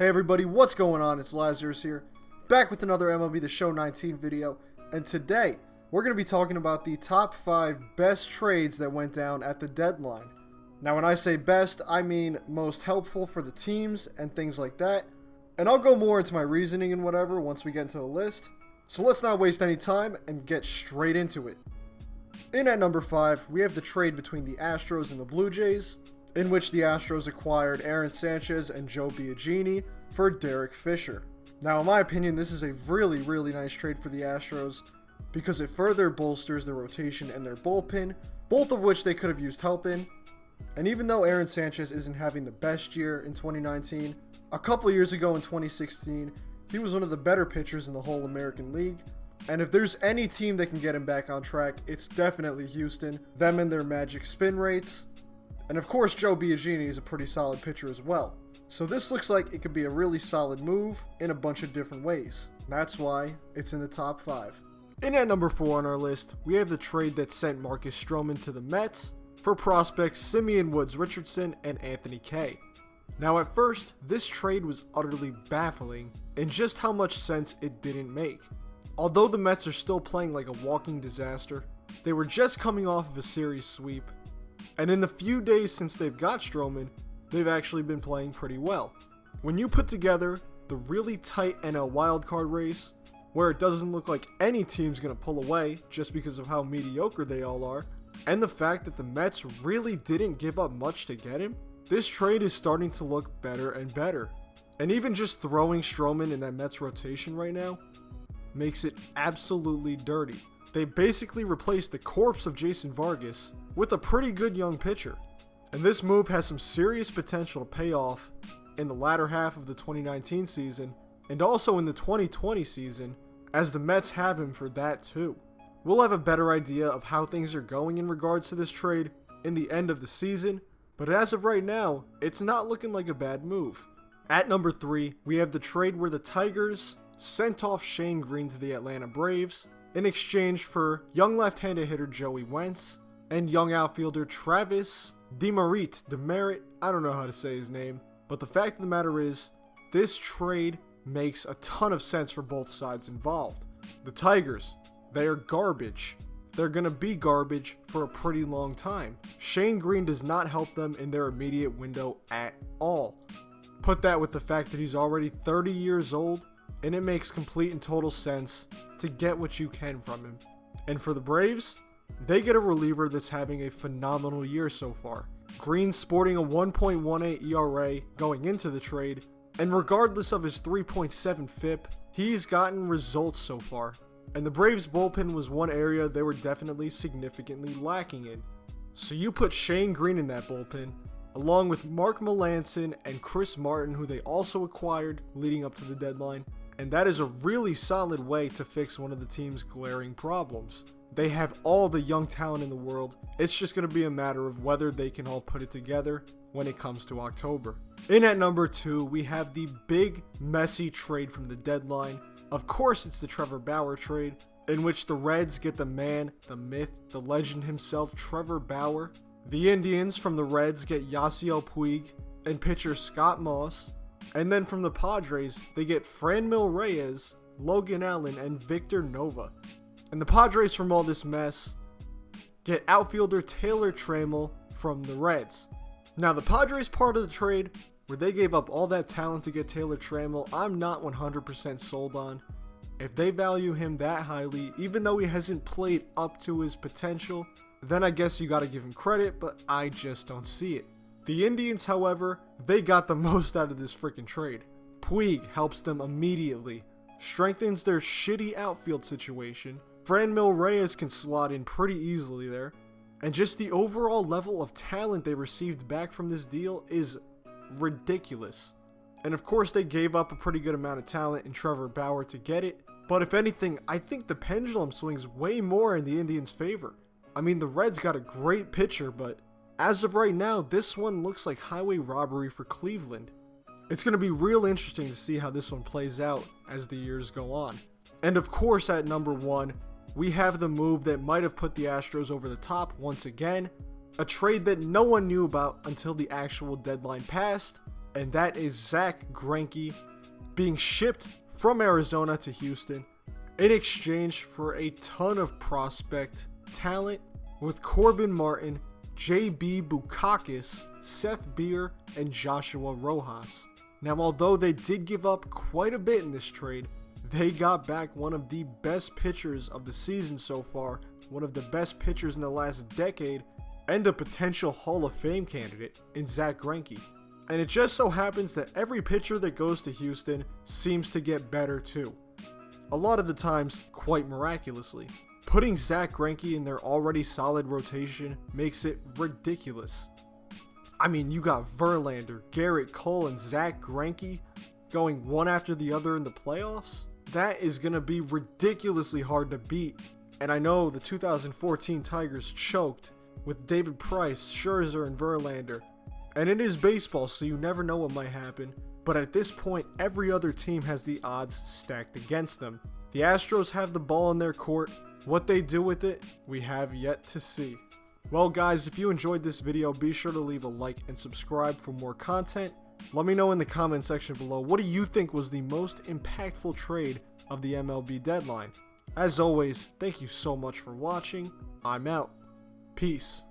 Hey everybody, what's going on? It's Lazarus here, back with another MLB The Show 19 video, and today we're going to be talking about the top 5 best trades that went down at the deadline. Now when I say best, I mean most helpful for the teams and things like that, and I'll go more into my reasoning and whatever once we get into the list, so let's not waste any time and get straight into it. In at number 5, we have the trade between the Astros and the Blue Jays, in which the Astros acquired Aaron Sanchez and Joe Biagini for Derek Fisher. Now, in my opinion, this is a really nice trade for the Astros because it further bolsters their rotation and their bullpen, both of which they could have used help in. And even though Aaron Sanchez isn't having the best year in 2019, a couple years ago in 2016, he was one of the better pitchers in the whole American League. And if there's any team that can get him back on track, it's definitely Houston, them and their magic spin rates. And of course, Joe Biagini is a pretty solid pitcher as well. So this looks like it could be a really solid move in a bunch of different ways. And that's why it's in the top 5. In at number 4 on our list, we have the trade that sent Marcus Stroman to the Mets for prospects Simeon Woods Richardson and Anthony Kay. Now at first, this trade was utterly baffling in just how much sense it didn't make. Although the Mets are still playing like a walking disaster, they were just coming off of a series sweep. And in the few days since they've got Stroman, they've actually been playing pretty well. When you put together the really tight NL wildcard race, where it doesn't look like any team's going to pull away just because of how mediocre they all are, and the fact that the Mets really didn't give up much to get him, this trade is starting to look better and better. And even just throwing Stroman in that Mets rotation right now makes it absolutely dirty. They basically replaced the corpse of Jason Vargas with a pretty good young pitcher. And this move has some serious potential to pay off in the latter half of the 2019 season and also in the 2020 season, as the Mets have him for that too. We'll have a better idea of how things are going in regards to this trade in the end of the season, but as of right now, it's not looking like a bad move. At number 3, we have the trade where the Tigers sent off Shane Green to the Atlanta Braves in exchange for young left-handed hitter Joey Wentz and young outfielder Travis Demerit, I don't know how to say his name, but the fact of the matter is, this trade makes a ton of sense for both sides involved. The Tigers, they are garbage. They're gonna be garbage for a pretty long time. Shane Green does not help them in their immediate window at all. Put that with the fact that he's already 30 years old, and it makes complete and total sense to get what you can from him. And for the Braves, they get a reliever that's having a phenomenal year so far. Green's sporting a 1.18 ERA going into the trade, and regardless of his 3.7 FIP, he's gotten results so far. And the Braves bullpen was one area they were definitely significantly lacking in. So you put Shane Green in that bullpen, along with Mark Melancon and Chris Martin, who they also acquired leading up to the deadline, and that is a really solid way to fix one of the team's glaring problems. They have all the young talent in the world. It's just going to be a matter of whether they can all put it together when it comes to October. In at number 2, we have the big, messy trade from the deadline. Of course, it's the Trevor Bauer trade, in which the Reds get the man, the myth, the legend himself, Trevor Bauer. The Indians from the Reds get Yasiel Puig and pitcher Scott Moss. And then from the Padres, they get Franmil Reyes, Logan Allen, and Victor Nova. And the Padres from all this mess get outfielder Taylor Trammell from the Reds. Now the Padres part of the trade, where they gave up all that talent to get Taylor Trammell, I'm not 100% sold on. If they value him that highly, even though he hasn't played up to his potential, then I guess you gotta give him credit, but I just don't see it. The Indians, however, they got the most out of this freaking trade. Puig helps them immediately, strengthens their shitty outfield situation. Franmil Reyes can slot in pretty easily there, and just the overall level of talent they received back from this deal is ridiculous. And of course they gave up a pretty good amount of talent in Trevor Bauer to get it, but if anything, I think the pendulum swings way more in the Indians' favor. I mean, the Reds got a great pitcher, but as of right now, this one looks like highway robbery for Cleveland. It's going to be real interesting to see how this one plays out as the years go on. And of course, at number 1, we have the move that might have put the Astros over the top once again, a trade that no one knew about until the actual deadline passed, and that is Zack Greinke being shipped from Arizona to Houston in exchange for a ton of prospect talent with Corbin Martin, J.B. Bukakis, Seth Beer, and Joshua Rojas. Now, although they did give up quite a bit in this trade, they got back one of the best pitchers of the season so far, one of the best pitchers in the last decade, and a potential Hall of Fame candidate in Zack Greinke. And it just so happens that every pitcher that goes to Houston seems to get better too. A lot of the times, quite miraculously. Putting Zack Greinke in their already solid rotation makes it ridiculous. I mean, you got Verlander, Garrett Cole, and Zack Greinke going one after the other in the playoffs? That is going to be ridiculously hard to beat. And I know the 2014 Tigers choked with David Price, Scherzer, and Verlander. And it is baseball, so you never know what might happen. But at this point, every other team has the odds stacked against them. The Astros have the ball in their court. What they do with it, we have yet to see. Well guys, if you enjoyed this video, be sure to leave a like and subscribe for more content. Let me know in the comment section below, what do you think was the most impactful trade of the MLB deadline? As always, thank you so much for watching. I'm out. Peace.